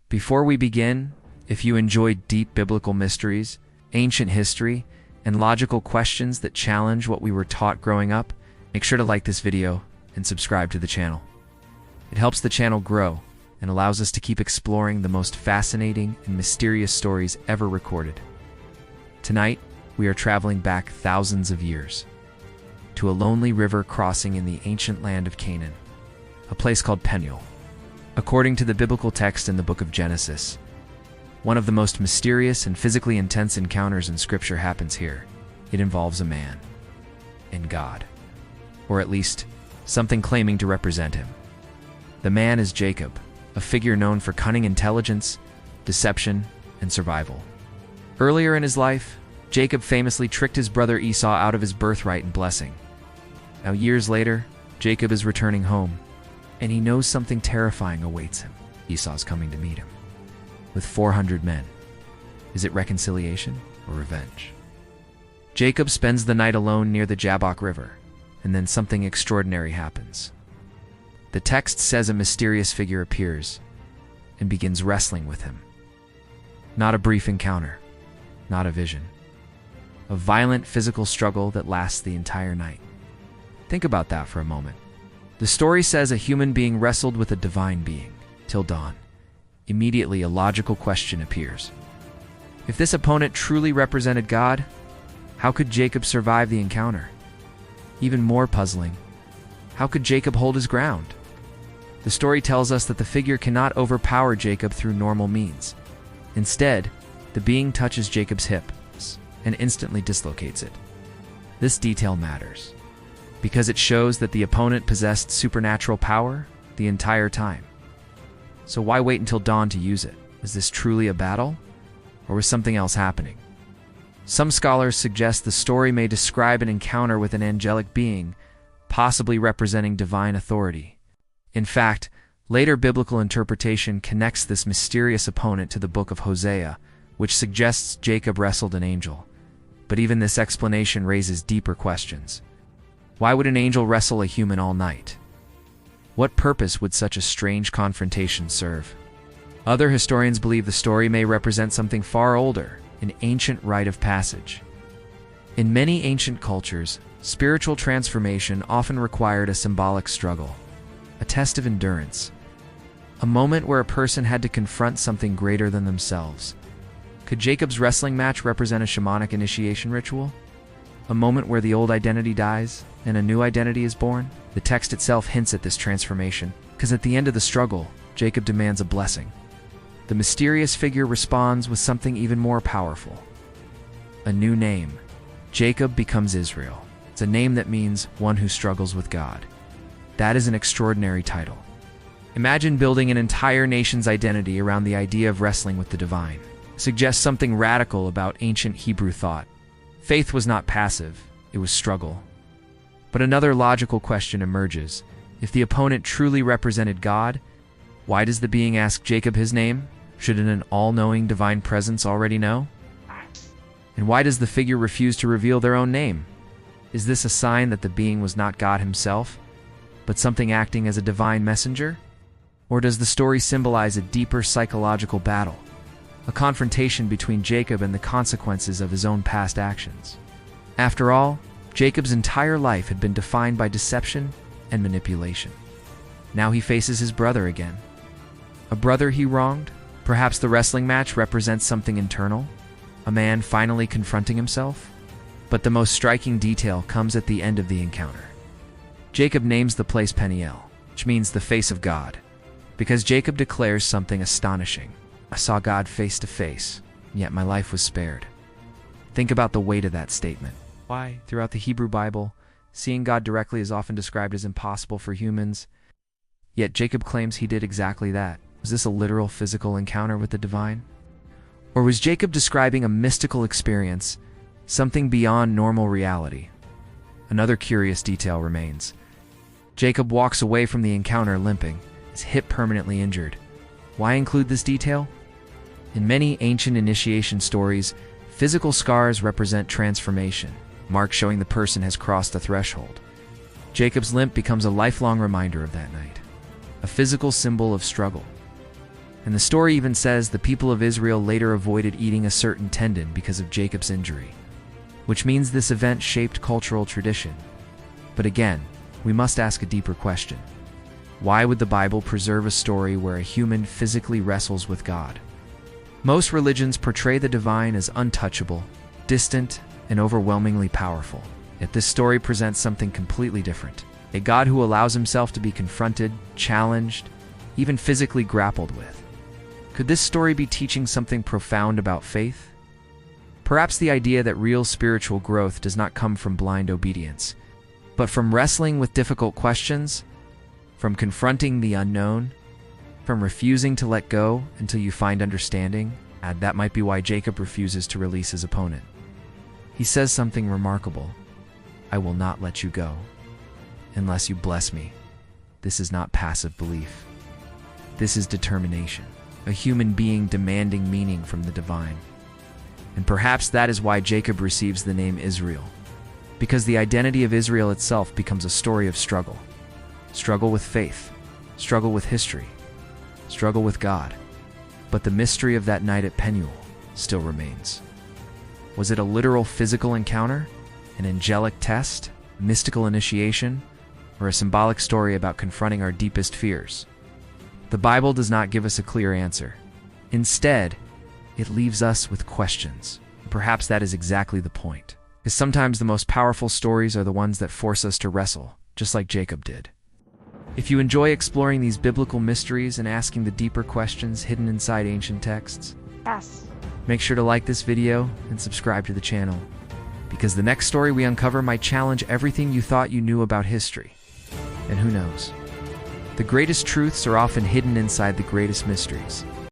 Before we begin, if you enjoy deep biblical mysteries, ancient history, and logical questions that challenge what we were taught growing up, make sure to like this video and subscribe to the channel. It helps the channel grow and allows us to keep exploring the most fascinating and mysterious stories ever recorded. Tonight, we are traveling back thousands of years to a lonely river crossing in the ancient land of Canaan, a place called Peniel. According to the biblical text in the book of Genesis, one of the most mysterious and physically intense encounters in Scripture happens here. It involves a man and God, or at least something claiming to represent him. The man is Jacob, a figure known for cunning intelligence, deception, and survival. Earlier in his life, Jacob famously tricked his brother Esau out of his birthright and blessing. Now, years later, Jacob is returning home, and he knows something terrifying awaits him. Esau's coming to meet him with 400 men. Is it reconciliation or revenge? Jacob spends the night alone near the Jabbok River, and then something extraordinary happens. The text says a mysterious figure appears and begins wrestling with him. Not a brief encounter, not a vision. A violent physical struggle that lasts the entire night. Think about that for a moment. The story says a human being wrestled with a divine being till dawn. Immediately, a logical question appears. If this opponent truly represented God, how could Jacob survive the encounter? Even more puzzling, how could Jacob hold his ground? The story tells us that the figure cannot overpower Jacob through normal means. Instead, the being touches Jacob's hip and instantly dislocates it. This detail matters because it shows that the opponent possessed supernatural power the entire time. So why wait until dawn to use it? Is this truly a battle, or was something else happening? Some scholars suggest the story may describe an encounter with an angelic being, possibly representing divine authority. In fact, later biblical interpretation connects this mysterious opponent to the book of Hosea, which suggests Jacob wrestled an angel. But even this explanation raises deeper questions. Why would an angel wrestle a human all night? What purpose would such a strange confrontation serve? Other historians believe the story may represent something far older, an ancient rite of passage. In many ancient cultures, spiritual transformation often required a symbolic struggle, a test of endurance, a moment where a person had to confront something greater than themselves. Could Jacob's wrestling match represent a shamanic initiation ritual? A moment where the old identity dies and a new identity is born? The text itself hints at this transformation, because at the end of the struggle, Jacob demands a blessing. The mysterious figure responds with something even more powerful. A new name. Jacob becomes Israel. It's a name that means one who struggles with God. That is an extraordinary title. Imagine building an entire nation's identity around the idea of wrestling with the divine. It suggests something radical about ancient Hebrew thought. Faith was not passive, it was struggle. But another logical question emerges. If the opponent truly represented God, why does the being ask Jacob his name? Shouldn't an all-knowing divine presence already know? And why does the figure refuse to reveal their own name? Is this a sign that the being was not God himself, but something acting as a divine messenger? Or does the story symbolize a deeper psychological battle, a confrontation between Jacob and the consequences of his own past actions? After all, Jacob's entire life had been defined by deception and manipulation. Now he faces his brother again. A brother he wronged? Perhaps the wrestling match represents something internal, a man finally confronting himself? But the most striking detail comes at the end of the encounter. Jacob names the place Peniel, which means the face of God, because Jacob declares something astonishing. I saw God face to face, yet my life was spared. Think about the weight of that statement. Why, throughout the Hebrew Bible, seeing God directly is often described as impossible for humans, yet Jacob claims he did exactly that. Was this a literal physical encounter with the divine? Or was Jacob describing a mystical experience, something beyond normal reality? Another curious detail remains. Jacob walks away from the encounter limping, his hip permanently injured. Why include this detail? In many ancient initiation stories, physical scars represent transformation, marks showing the person has crossed the threshold. Jacob's limp becomes a lifelong reminder of that night, a physical symbol of struggle. And the story even says the people of Israel later avoided eating a certain tendon because of Jacob's injury, which means this event shaped cultural tradition. But again, we must ask a deeper question. Why would the Bible preserve a story where a human physically wrestles with God? Most religions portray the divine as untouchable, distant, and overwhelmingly powerful. Yet this story presents something completely different. A God who allows himself to be confronted, challenged, even physically grappled with. Could this story be teaching something profound about faith? Perhaps the idea that real spiritual growth does not come from blind obedience, but from wrestling with difficult questions, from confronting the unknown, from refusing to let go until you find understanding. And that might be why Jacob refuses to release his opponent. He says something remarkable. I will not let you go unless you bless me. This is not passive belief. This is determination, a human being demanding meaning from the divine. And perhaps that is why Jacob receives the name Israel, because the identity of Israel itself becomes a story of struggle. Struggle with faith, struggle with history, struggle with God. But the mystery of that night at Penuel still remains. Was it a literal physical encounter, an angelic test, mystical initiation, or a symbolic story about confronting our deepest fears? The Bible does not give us a clear answer. Instead, it leaves us with questions. Perhaps that is exactly the point. Because sometimes the most powerful stories are the ones that force us to wrestle, just like Jacob did. If you enjoy exploring these biblical mysteries and asking the deeper questions hidden inside ancient texts, make sure to like this video and subscribe to the channel, because the next story we uncover might challenge everything you thought you knew about history. And who knows? The greatest truths are often hidden inside the greatest mysteries.